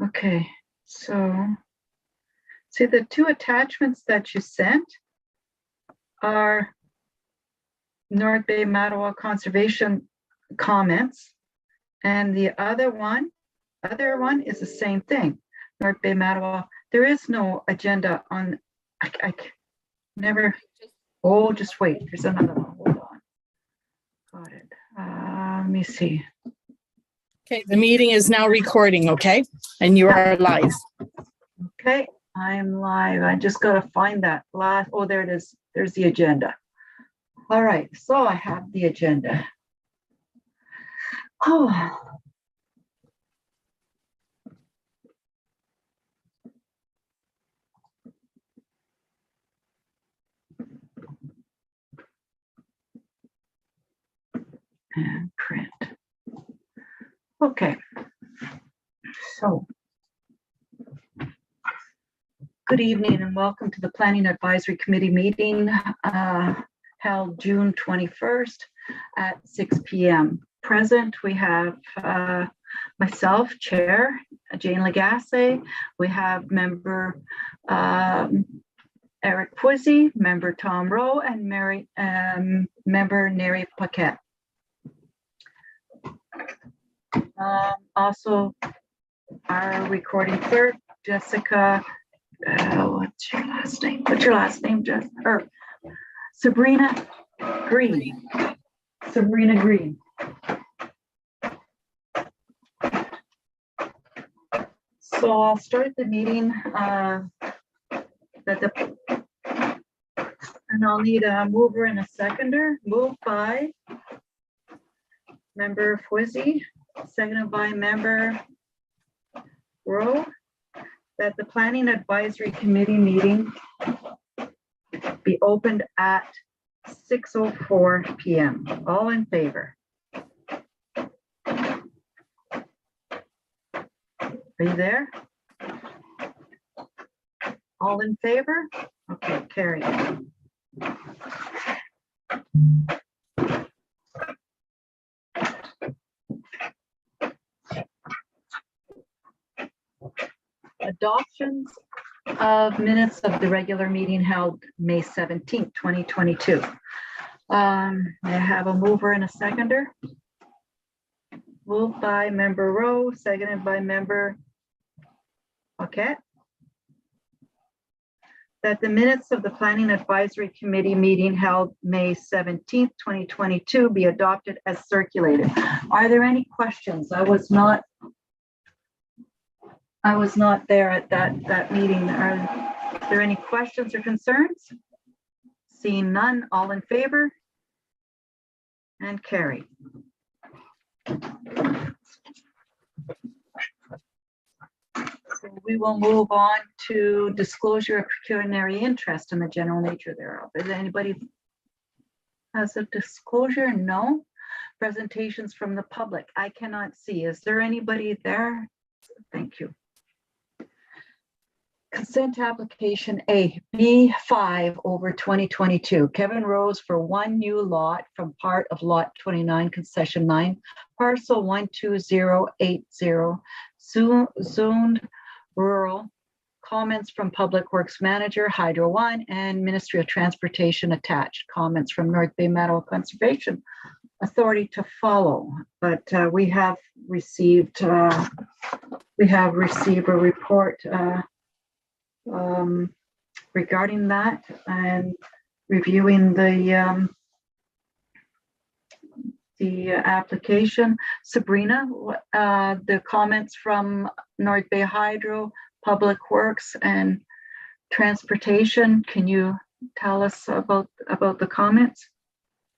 Okay, so see the two attachments that you sent are North Bay Mattawa Conservation comments, and the other one is the same thing. North Bay Mattawa. There is no agenda on. I never. Oh, just wait. There's another one. Hold on. Got it. Let me see. Okay, the meeting is now recording, okay? And you are live. Okay, I'm live. I just got to find that last. Oh, there it is. There's the agenda. All right, so I have the agenda. Oh. And print. Okay, so good evening and welcome to the Planning Advisory Committee meeting held June 21st at 6 p.m. Present, we have myself, Chair Jane Lagasse. We have member Eric Puisy, member Tom Rowe, and member Neri Paquette. Also, our recording clerk, Jessica, what's your last name? What's your last name, Jess? Or Sabrina Green. Sabrina Green. So I'll start the meeting. And I'll need a mover and a seconder. Moved by member Puisy, seconded by member Rowe, that the Planning Advisory Committee meeting be opened at 6:04 p.m. All in favor? Are you there? All in favor? Okay, carried. Adoptions of minutes of the regular meeting held May 17th, 2022. I have a mover and a seconder. Moved by member Rowe, seconded by member Paquette. That the minutes of the Planning Advisory Committee meeting held May 17th, 2022 be adopted as circulated. Are there any questions? I was not there at that meeting. Are there any questions or concerns? Seeing none, all in favor? And carry. So we will move on to disclosure of pecuniary interest in the general nature thereof. Is anybody has a disclosure? No. Presentations from the public. I cannot see. Is there anybody there? Thank you. Consent application A, B5/2022. Kevin Rose for one new lot from part of lot 29, concession 9, parcel 12080, zoned rural. Comments from Public Works Manager, Hydro One, and Ministry of Transportation attached. Comments from North Bay Mattawa Conservation Authority to follow. But we have received a report regarding that and reviewing the application. Sabrina, the comments from North Bay Hydro, Public Works, and Transportation. Can you tell us about the comments?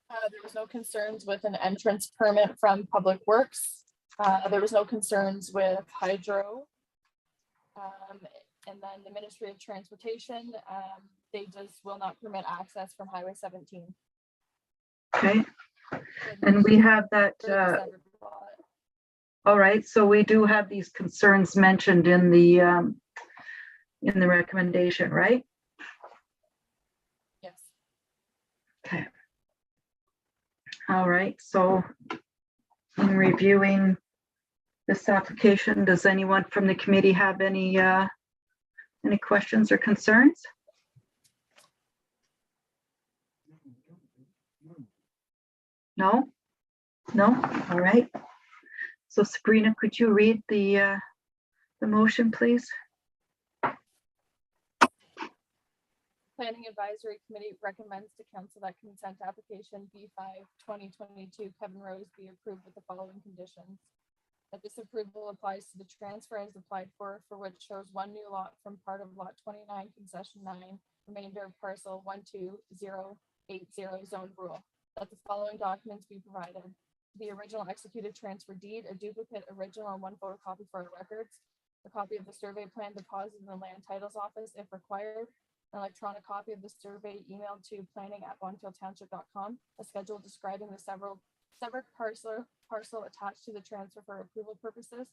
There was no concerns with an entrance permit from Public Works. There was no concerns with Hydro. And then the Ministry of Transportation, they just will not permit access from Highway 17. Okay, and we have that. All right, so we do have these concerns mentioned in the recommendation, right? Yes. Okay. All right, so in reviewing this application. Does anyone from the committee have any questions or concerns? No? No? All right. So Sabrina, could you read the motion, please? Planning Advisory Committee recommends to council that consent application B5 2022 Kevin Rose be approved with the following conditions. That this approval applies to the transfer as applied for which shows one new lot from part of lot 29, concession 9, remainder of parcel 12080 zone rule. That the following documents be provided. The original executed transfer deed, a duplicate original and one photocopy for our records, a copy of the survey plan deposited in the land titles office if required, an electronic copy of the survey emailed to planning@bonfieldtownship.com, a schedule describing the severed parcel attached to the transfer for approval purposes.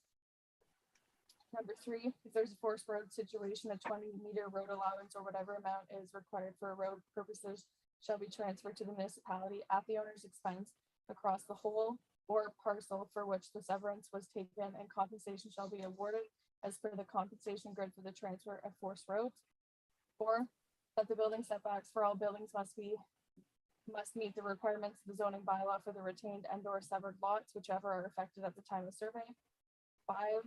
Number 3, if there's a forest road situation, a 20-meter road allowance or whatever amount is required for road purposes shall be transferred to the municipality at the owner's expense across the whole or parcel for which the severance was taken, and compensation shall be awarded as per the compensation grid for the transfer of forest roads. 4, that the building setbacks for all buildings must meet the requirements of the zoning bylaw for the retained and/or severed lots, whichever are affected at the time of survey. 5,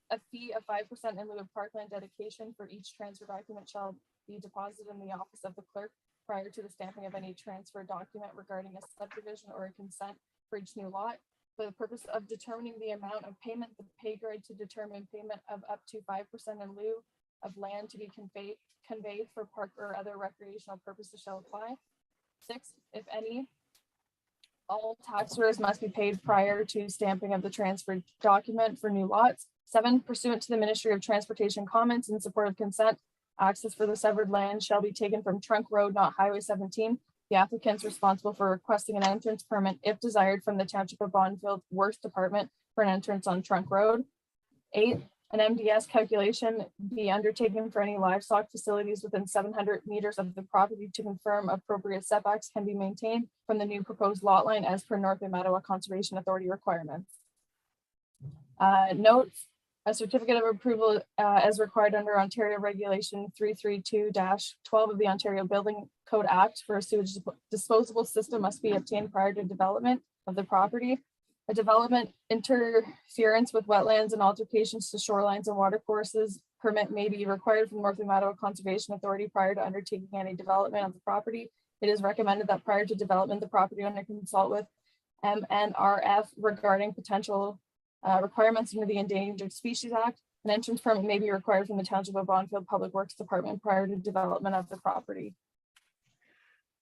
a fee of 5% in lieu of parkland dedication for each transfer document shall be deposited in the office of the clerk prior to the stamping of any transfer document regarding a subdivision or a consent for each new lot. For the purpose of determining the amount of payment, the pay grade to determine payment of up to 5% in lieu of land to be conveyed for park or other recreational purposes shall apply. 6, if any, all taxpayers must be paid prior to stamping of the transfer document for new lots. 7, pursuant to the Ministry of Transportation comments in support of consent, access for the severed land shall be taken from Trunk Road, not Highway 17. The applicant's responsible for requesting an entrance permit, if desired, from the Township of Bonfield Works Department for an entrance on Trunk Road. 8, an MDS calculation be undertaken for any livestock facilities within 700 meters of the property to confirm appropriate setbacks can be maintained from the new proposed lot line as per North Bay Mattawa Conservation Authority requirements. Notes, a certificate of approval as required under Ontario Regulation 332-12 of the Ontario Building Code Act for a sewage disposable system must be obtained prior to development of the property. A development interference with wetlands and altercations to shorelines and watercourses permit may be required from North Bay Mattawa Conservation Authority prior to undertaking any development of the property. It is recommended that prior to development, the property owner consult with MNRF regarding potential requirements under the Endangered Species Act. An entrance permit may be required from the Township of Bonfield Public Works Department prior to development of the property.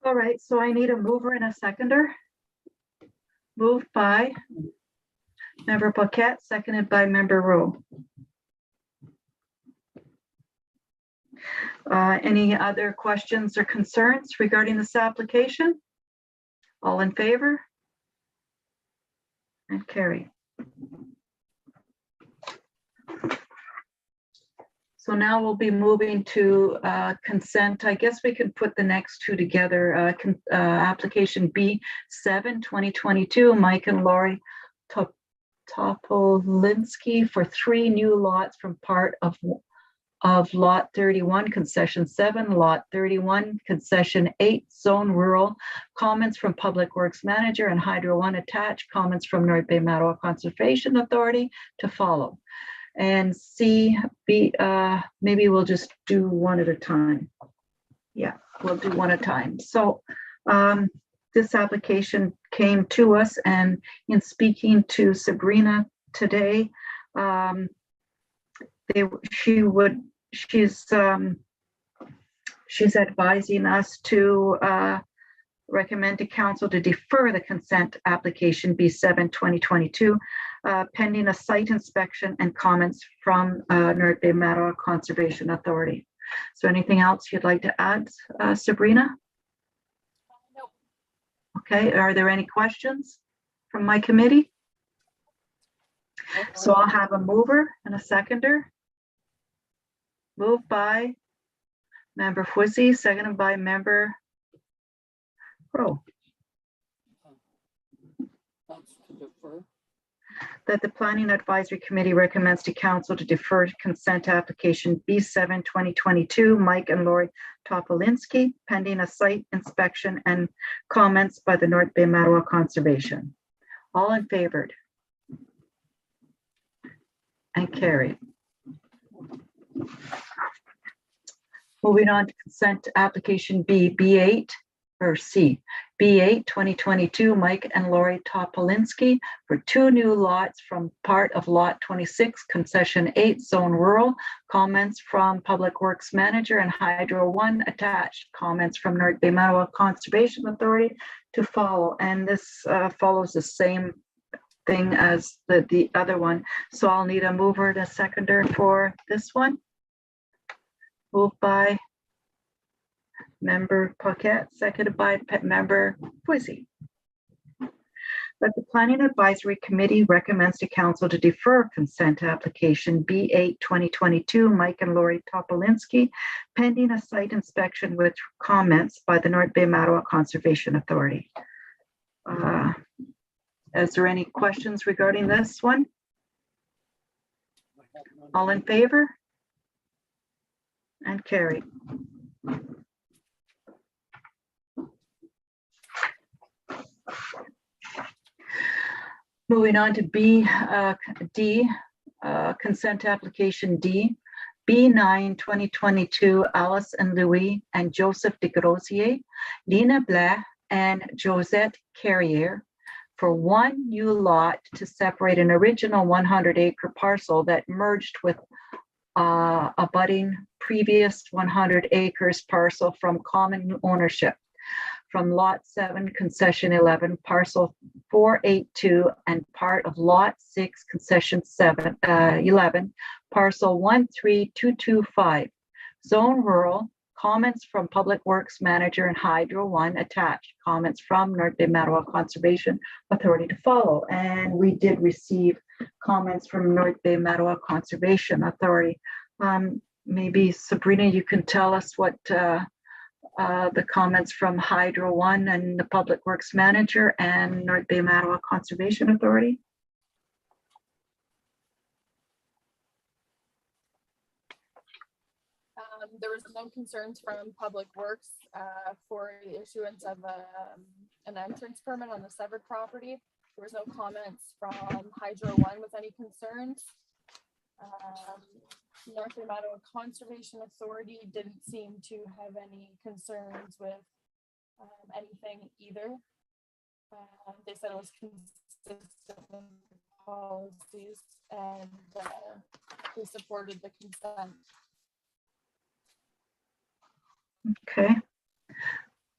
All right, so I need a mover and a seconder. Moved by Member Paquette, seconded by Member Rowe. Any other questions or concerns regarding this application? All in favor? And carry. So now we'll be moving to consent. I guess we can put the next two together. Application B7 2022, Mike and Lori Topolinsky for 3 new lots from part of lot 31, concession 7, lot 31, concession 8, zone rural. Comments from Public Works Manager and Hydro One attached. Comments from North Bay Mattawa Conservation Authority to follow. And C, B, maybe we'll just do one at a time. Yeah, we'll do one at a time. So this application came to us, and in speaking to Sabrina today, she's advising us to recommend to council to defer the consent application B7 2022 pending a site inspection and comments from North Bay Mattawa Conservation Authority. So anything else you'd like to add, Sabrina? Nope. Okay, are there any questions from my committee? So I'll have a mover and a seconder. Moved by Member Fuzzy, seconded by Member Rowe. That's to defer. that the Planning Advisory Committee recommends to council to defer consent application B7 2022 Mike and Lori Topolinsky pending a site inspection and comments by the North Bay Mattawa Conservation. All in favor? And carried. Moving on to consent application B8 or C. B8 2022 Mike and Lori Topolinsky for 2 new lots from part of lot 26 concession 8 zone rural. Comments from Public Works Manager and Hydro One attached. Comments from North Bay Mattawa Conservation Authority to follow. And this follows the same thing as the other one. So I'll need a mover and a seconder for this one. Moved by Member Paquette, seconded by Member Puisy. That the Planning Advisory Committee recommends to council to defer consent application B8 2022 Mike and Lori Topolinsky pending a site inspection with comments by the North Bay Mattawa Conservation Authority. Is there any questions regarding this one? All in favor? And carried. Moving on to D, consent application D. B9 2022 Alice and Louis and Joseph de Grosier, Lena Blais and Josette Carrier for 1 new lot to separate an original 100-acre parcel that merged with abutting previous 100 acres parcel from common ownership from lot 7 concession 11 parcel 482 and part of lot 6 concession 11 parcel 13225 zone rural. Comments from Public Works Manager and Hydro One attached. Comments from North Bay Mattawa Conservation Authority to follow. And we did receive comments from North Bay Mattawa Conservation Authority. Maybe Sabrina, you can tell us what the comments from Hydro One and the Public Works Manager and North Bay Mattawa Conservation Authority. There was no concerns from Public Works for the issuance of an entrance permit on the severed property. There was no comments from Hydro One with any concerns. North Bay Mattawa Conservation Authority didn't seem to have any concerns with anything either. They said it was consistent with policies and they supported the consent. Okay.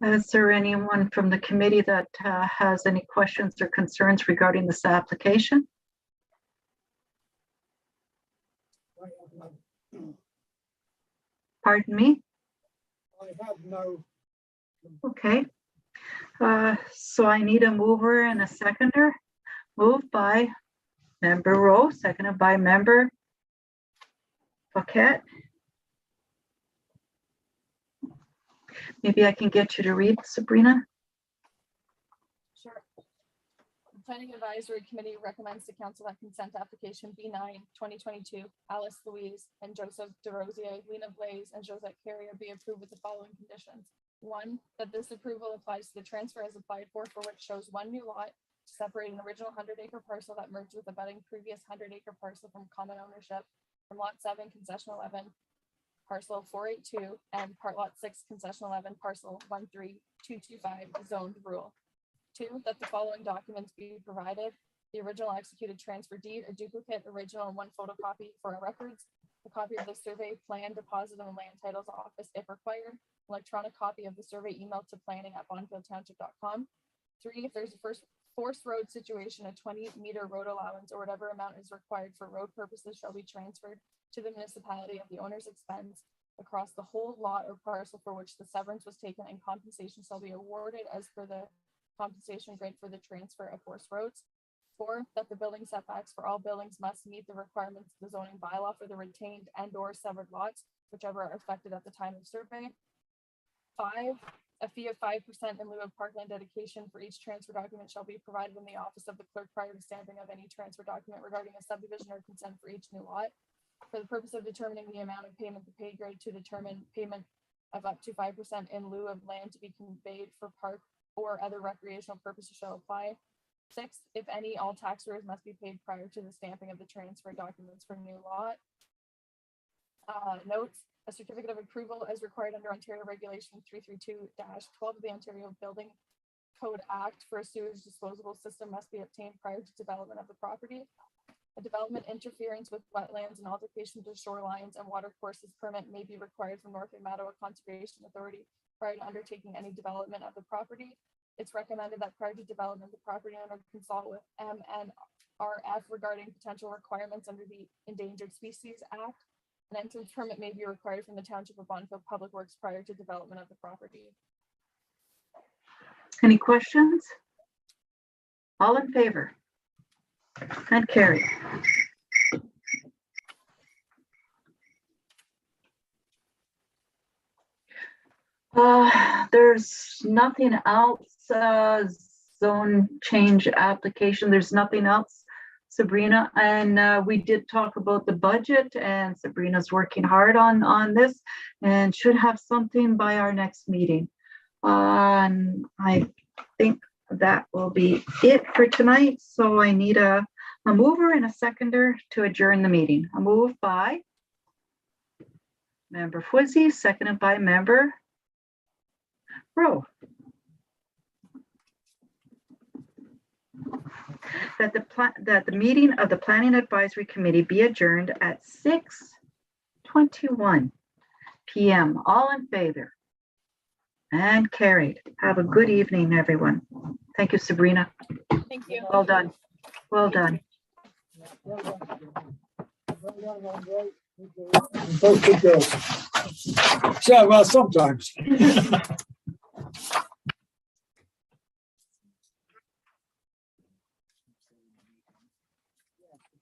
Is there anyone from the committee that has any questions or concerns regarding this application? Pardon me? I have no. Okay. So I need a mover and a seconder. Moved by Member Rowe, seconded by Member Paquette. Maybe I can get you to read, Sabrina. Sure. The Planning Advisory Committee recommends to council that consent application B9 2022 Alice Louise and Joseph de Rosier, Lena Blais and Josette Carrier be approved with the following conditions. 1, that this approval applies to the transfer as applied for which shows 1 new lot to separate an original 100-acre parcel that merged with abutting previous 100-acre parcel from common ownership from lot 7 concession 11 parcel 482 and part lot 6 concession 11 parcel 13225 zoned rural. 2, that the following documents be provided: the original executed transfer deed, a duplicate original and 1 photocopy for our records, a copy of the survey plan deposited in the land titles office if required, electronic copy of the survey emailed to planning@bonfieldtownship.com. 3, if there's a forced road situation, a 20-meter road allowance or whatever amount is required for road purposes shall be transferred to the municipality at the owner's expense across the whole lot or parcel for which the severance was taken, and compensation shall be awarded as per the compensation grade for the transfer of forced roads. 4, that the building setbacks for all buildings must meet the requirements of the zoning bylaw for the retained and or severed lots, whichever are affected at the time of survey. 5, A fee of 5% in lieu of parkland dedication for each transfer document shall be provided in the office of the clerk prior to stamping of any transfer document regarding a subdivision or consent for each new lot. For the purpose of determining the amount of payment, the pay grade to determine payment of up to 5% in lieu of land to be conveyed for park or other recreational purposes shall apply. 6, if any, all tax arrears must be paid prior to the stamping of the transfer documents for new lot. Notes, a certificate of approval as required under Ontario Regulation 332-12 of the Ontario Building Code Act for a sewage disposal system must be obtained prior to development of the property. A development interference with wetlands and altercation to shorelines and water courses permit may be required from North Bay Mattawa Conservation Authority prior to undertaking any development of the property. It's recommended that prior to development, the property owner consult with MNRF regarding potential requirements under the Endangered Species Act. An entrance permit may be required from the Township of Bonneville Public Works prior to development of the property. Any questions? All in favor? And carried. There's nothing else, zone change application, there's nothing else, Sabrina, and we did talk about the budget, and Sabrina's working hard on this and should have something by our next meeting. And I think that will be it for tonight, so I need a mover and a seconder to adjourn the meeting. A move by Member Fuzzy, seconded by Member Rowe. That the meeting of the Planning Advisory Committee be adjourned at 6:21 p.m. All in favor? And carried. Have a good evening, everyone. Thank you, Sabrina. Thank you. Well done. Well done. Well done. Well done, Andre. Good girl. Both good girls. Yeah, well, sometimes.